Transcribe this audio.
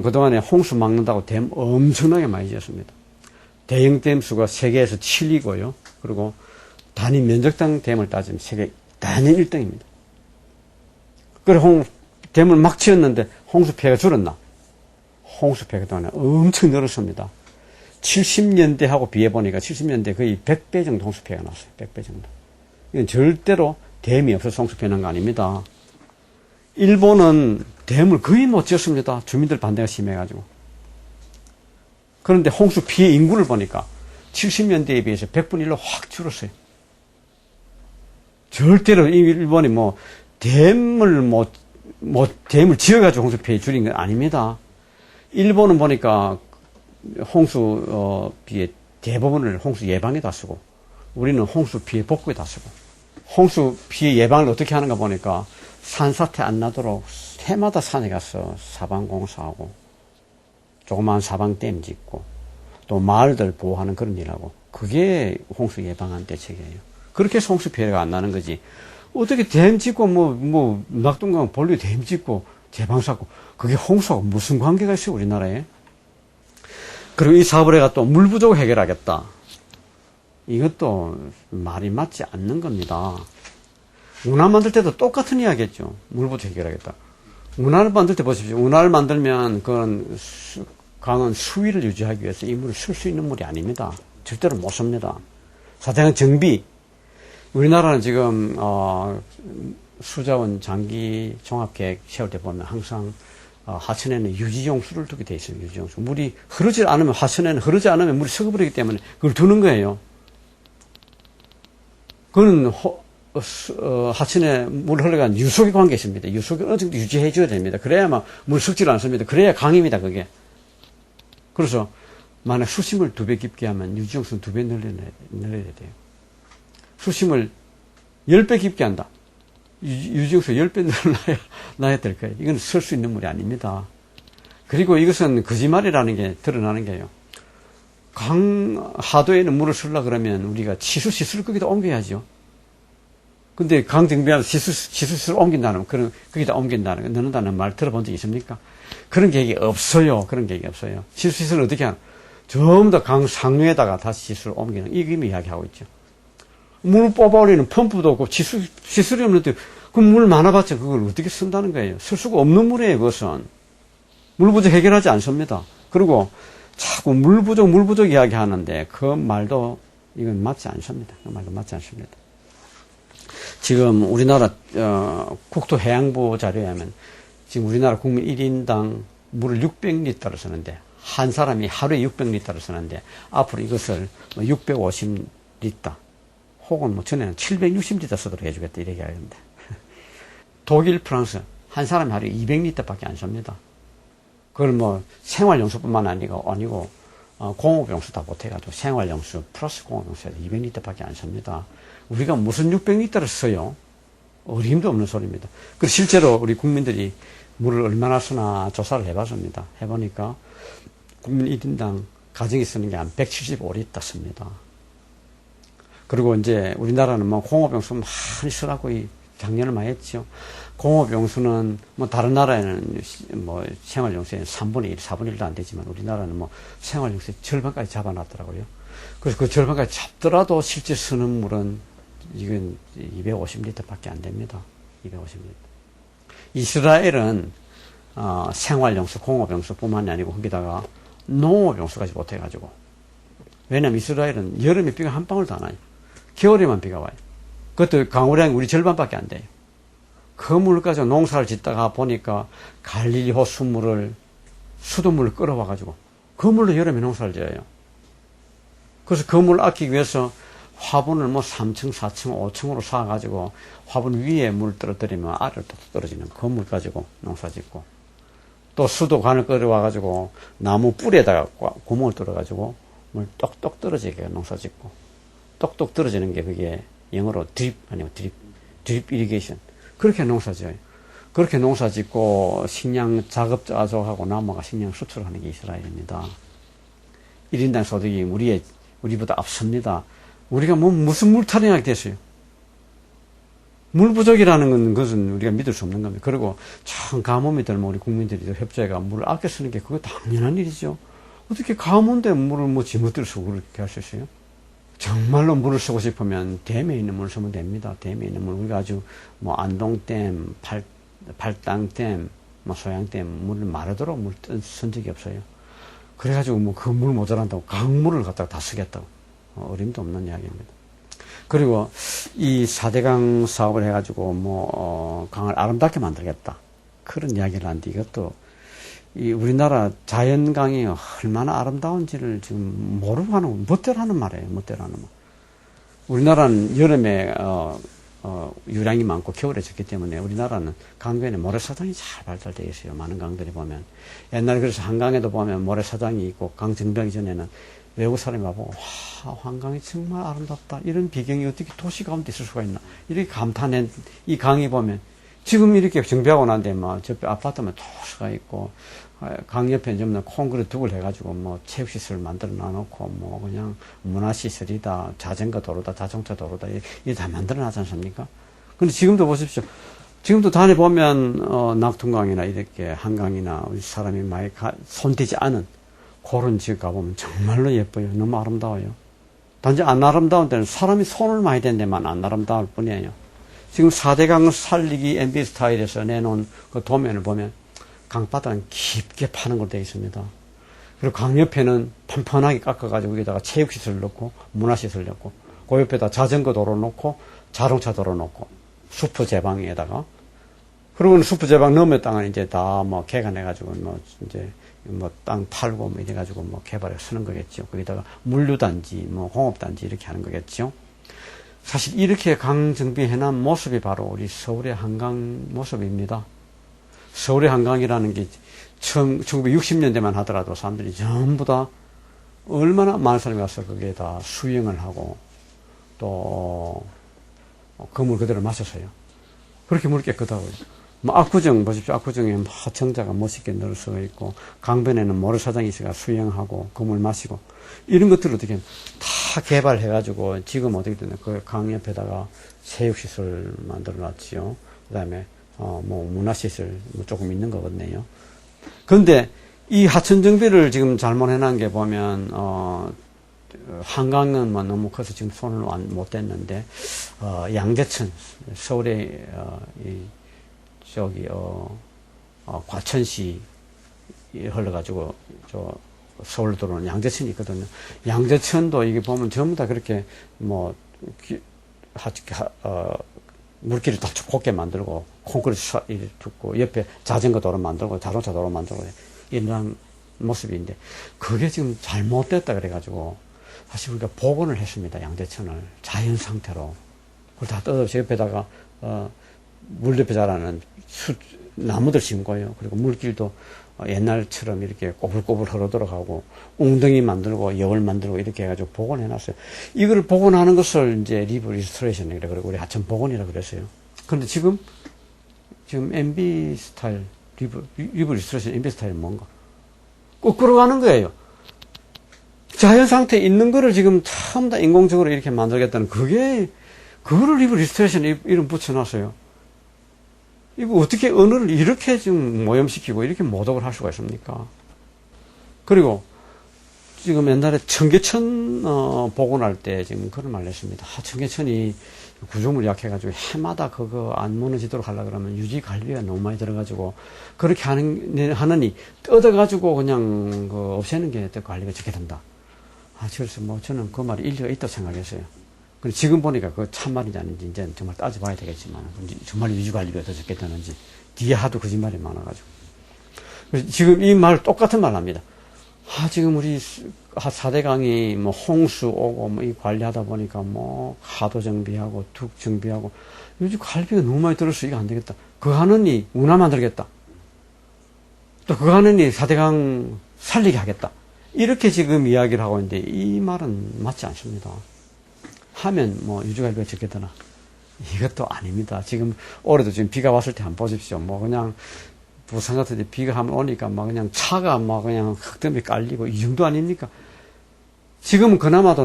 그동안에 홍수 막는다고 댐 엄청나게 많이 지었습니다. 대형 댐 수가 세계에서 7위고요. 그리고 단위 면적당 댐을 따지면 세계 단연 1등입니다. 그래 댐을 막 지었는데 홍수 피해가 줄었나? 홍수 피해가 그동안에 엄청 늘었습니다. 70년대하고 비해보니까 70년대 거의 100배 정도 홍수 피해가 났어요. 100배 정도. 이건 절대로 댐이 없어서 홍수 피해 난 거 아닙니다. 일본은 댐을 거의 못 지었습니다. 주민들 반대가 심해가지고. 그런데 홍수 피해 인구를 보니까 70년대에 비해서 100분의 1로 확 줄었어요. 절대로 일본이 댐을 지어가지고 홍수 피해 줄인 건 아닙니다. 일본은 보니까 홍수 피해 대부분을 홍수 예방에다 쓰고, 우리는 홍수 피해 복구에다 쓰고, 홍수 피해 예방을 어떻게 하는가 보니까 산사태 안 나도록 해마다 산에 가서 사방공사하고 조그마한 사방댐 짓고 또 마을들 보호하는 그런 일하고, 그게 홍수 예방하는 대책이에요. 그렇게 해서 홍수 피해가 안 나는 거지. 어떻게 댐 짓고 낙동강 본류 댐 짓고 제방사고 그게 홍수하고 무슨 관계가 있어요, 우리나라에? 그리고 이 사업을 해가 또 물 부족 해결하겠다. 이것도 말이 맞지 않는 겁니다. 운하 만들 때도 똑같은 이야기겠죠. 물 부족 해결하겠다. 운하를 만들 때 보십시오. 운하를 만들면 그건 강은 수위를 유지하기 위해서 이 물을 쓸 수 있는 물이 아닙니다. 절대로 못 씁니다. 사실은 정비. 우리나라는 지금 수자원 장기 종합계획 세울 때 보면 항상 하천에는 유지용수를 두게 돼 있어요. 유지용수. 물이 흐르지 않으면, 하천에는 흐르지 않으면 물이 썩어버리기 때문에 그걸 두는 거예요. 그거는 하천에 물 흘러간 유속의 관계가 있습니다. 유속을 어느 정도 유지해 줘야 됩니다. 그래야만 물 썩지를 않습니다. 그래야 강입니다, 그게. 그래서 만약 수심을 2배 깊게 하면 유지용수는 2배 늘려야 돼요. 수심을 10배 깊게 한다. 유지용수 10배 늘어나야 될 거예요. 이건 쓸 수 있는 물이 아닙니다. 그리고 이것은 거짓말이라는 게 드러나는 게요. 강 하도에는 물을 쓰려고 그러면 우리가 치수시설을 거기다 옮겨야죠. 근데 강 정비하면서 치수시설을 옮긴다는, 거기다 옮긴다는, 넣는다는 말 들어본 적 있습니까? 그런 계획이 없어요. 그런 계획이 없어요. 치수시설을 어떻게 하나? 전부 다 강 상류에다가 다시 치수를 옮기는, 이거 이야기하고 있죠. 물 뽑아올리는 펌프도 없고 시설이 없는데 그 물 많아봤자 그걸 어떻게 쓴다는 거예요. 쓸 수가 없는 물이에요. 그것은 물 부족 해결하지 않습니다. 그리고 자꾸 물 부족 이야기하는데 그 말도 이건 맞지 않습니다. 그 말도 맞지 않습니다. 지금 우리나라 국토해양부 자료에 하면 지금 우리나라 국민 1인당 물을 600리터를 쓰는데, 한 사람이 하루에 600리터를 쓰는데 앞으로 이것을 650리터 혹은 전에는 760리터 쓰도록 해주겠다, 이렇게 하는데. 독일, 프랑스, 한 사람이 하루에 200리터 밖에 안 씁니다. 그걸 생활용수뿐만 아니고, 공업용수 다 못해가지고 생활용수 플러스 공업용수에서 200리터 밖에 안 씁니다. 우리가 무슨 600리터를 써요? 어림도 없는 소리입니다. 그 실제로 우리 국민들이 물을 얼마나 쓰나 조사를 해봤습니다. 해보니까 국민 1인당 가정이 쓰는 게 한 175리터 씁니다. 그리고 이제 우리나라는 공업용수 많이 쓰라고 작년을 많이 했죠. 공업용수는 다른 나라에는 생활용수에는 3분의 1, 4분의 1도 안 되지만 우리나라는 생활용수의 절반까지 잡아놨더라고요. 그래서 그 절반까지 잡더라도 실제 쓰는 물은 이건 250리터 밖에 안 됩니다. 250리터. 이스라엘은 생활용수, 공업용수 뿐만이 아니고 거기다가 농업용수까지 못해가지고. 왜냐면 이스라엘은 여름에 비가 한 방울도 안 와요. 겨울에만 비가 와요. 그것도 강우량이 우리 절반밖에 안 돼요. 그 물을 가지고 농사를 짓다가 보니까 갈릴리 호수물을, 수돗물을 끌어와가지고 그 물로 여름에 농사를 지어요. 그래서 그 물을 아끼기 위해서 화분을 3층, 4층, 5층으로 쌓아가지고 화분 위에 물 떨어뜨리면 아래로 또 떨어지는 그 물 가지고 농사 짓고, 또 수도관을 끌어와가지고 나무 뿌리에다가 구멍을 뚫어가지고 물 똑똑 떨어지게 농사 짓고, 똑똑 떨어지는 게 그게 영어로 드립 이리게이션. 그렇게 농사 지어요. 그렇게 농사 짓고 식량 자급자족하고 남아가 식량 수출하는 게 이스라엘입니다. 1인당 소득이 우리보다 앞섭니다. 우리가 무슨 물타령하게 됐어요. 물 부족이라는 것은 우리가 믿을 수 없는 겁니다. 그리고 참 가뭄이 들면 우리 국민들이 협조해가 물을 아껴 쓰는 게 그거 당연한 일이죠. 어떻게 가뭄인데 물을 뭐 지멋대로 쓰고 그렇게 할 수 있어요? 정말로 물을 쓰고 싶으면 댐에 있는 물을 쓰면 됩니다. 댐에 있는 물. 우리가 아주 뭐 안동댐, 발당댐, 뭐 소양댐 물을 마르도록 물 쓴 적이 없어요. 그래가지고 뭐 그 물 모자란다고 강물을 갖다가 다 쓰겠다고. 어림도 없는 이야기입니다. 그리고 이 4대강 사업을 해가지고 강을 아름답게 만들겠다. 그런 이야기를 하는데 이것도 이 우리나라 자연강이 얼마나 아름다운지를 지금 모르고 하는, 멋대로 하는 말이에요. 멋대로 하는 말. 우리나라는 여름에, 유량이 많고 겨울에 적기 때문에 우리나라는 강변에 모래사장이 잘 발달되어 있어요. 많은 강들이 보면. 옛날에 그래서 한강에도 보면 모래사장이 있고 강 정비하기 전에는 외국 사람이 와보고, 와, 한강이 정말 아름답다. 이런 배경이 어떻게 도시 가운데 있을 수가 있나. 이렇게 감탄한 이 강이 보면 지금 이렇게 정비하고 난 뒤에 막 저 아파트만 도시가 있고 강 옆에 전부 다 콘크리트 둑을 해가지고 체육시설 만들어 놔놓고 그냥 문화시설이다, 자전거 도로다, 자동차 도로다, 이게 다 만들어 놨지 않습니까? 근데 지금도 보십시오. 지금도 다녀보면 낙동강이나 이렇게 한강이나 우리 사람이 많이 손대지 않은 그런 지역 가보면 정말로 예뻐요. 너무 아름다워요. 단지 안 아름다운 데는 사람이 손을 많이 댄 데만 안 아름다울 뿐이에요. 지금 4대강 살리기 MB 스타일에서 내놓은 그 도면을 보면 강바닥은 깊게 파는 걸로 되어 있습니다. 그리고 강 옆에는 펀펀하게 깎아가지고 여기다가 체육시설 넣고 문화시설 넣고 그 옆에다 자전거 도로 놓고 자동차 도로 놓고 수프 제방에다가 그러고는 수프 제방 넘은 땅은 이제 다 개간해가지고 이제 땅 팔고 이래가지고 개발해 쓰는 거겠죠. 거기다가 물류단지, 공업단지 이렇게 하는 거겠죠. 사실 이렇게 강 정비해놓은 모습이 바로 우리 서울의 한강 모습입니다. 서울의 한강이라는 게 1960년대만 하더라도 사람들이 전부 다 얼마나 많은 사람이 와서 거기에 다 수영을 하고 또 그 물 그대로 마셨어요. 그렇게 물 깨끗하고요. 압구정 보십시오. 압구정에 정자가 멋있게 늘어서 있고 강변에는 모래사장이 있어가 수영하고 그 물 마시고 이런 것들을 어떻게 다 개발해가지고 지금 어떻게 되나 그 강 옆에다가 체육시설 만들어 놨지요. 그 다음에 문화시설 조금 있는 거거든요. 그런데 이 하천 정비를 지금 잘못 해놓은 게 보면 한강은 너무 커서 지금 손을 못 댔는데 양재천 서울의 과천시 흘러가지고 서울로 들어오는 양재천이 있거든요. 양재천도 이게 보면 전부 다 그렇게 물길을 다 곱게 만들고 콘크리트 뚫고 옆에 자전거 도로 만들고 자동차 도로 만들고 이런 모습인데 그게 지금 잘못됐다 그래가지고 사실 우리가 복원을 했습니다. 양재천을 자연 상태로 그걸 다 뜯어서 옆에다가 물 옆에 자라는 나무들 심고요. 그리고 물길도 옛날처럼 이렇게 꼬불꼬불 흐르도록 하고 웅덩이 만들고 여울 만들고 이렇게 해가지고 복원해놨어요. 이걸 복원하는 것을 이제 리브 리스토레이션이라 그러고 우리 하천 복원이라 그랬어요. 그런데 지금 MB 스타일 리브 리스토레이션 MB 스타일은 뭔가 거꾸로 가는 거예요. 자연 상태에 있는 거를 지금 처음 다 인공적으로 이렇게 만들겠다는 그거를 리브 리스토레이션 이름 붙여놨어요. 이거 어떻게 언어를 이렇게 지금 모염시키고 이렇게 모독을 할 수가 있습니까? 그리고 지금 옛날에 청계천 복원할 때 지금 그런 말을 했습니다. 청계천이 구조물이 약해가지고 해마다 그거 안 무너지도록 하려고 그러면 유지 관리가 너무 많이 들어가지고 그렇게 하느니 뜯어가지고 그냥 없애는 게 더 관리가 적게 된다. 그래서 저는 그 말이 일리가 있다고 생각했어요. 근데 지금 보니까 그 참말인지 아닌지 이제 정말 따져봐야 되겠지만 정말 유지관리가 더 적겠다는지 뒤에 하도 거짓말이 많아가지고 그래서 지금 이 말 똑같은 말 합니다. 지금 우리 4대강이 홍수 오고 이 관리하다 보니까 하도 정비하고 둑 정비하고 요즘 관리비가 너무 많이 들어서 이거 안 되겠다. 그거 하느니 운하 만들겠다. 또 그거 하느니 4대강 살리게 하겠다. 이렇게 지금 이야기를 하고 있는데 이 말은 맞지 않습니다. 하면 유지관리가 적겠더라. 이것도 아닙니다. 지금 올해도 지금 비가 왔을 때 한번 보십시오. 그냥 부산 같은 데 비가 한번 오니까 그냥 차가 그냥 흙더미 깔리고 이 정도 아닙니까? 지금은 그나마도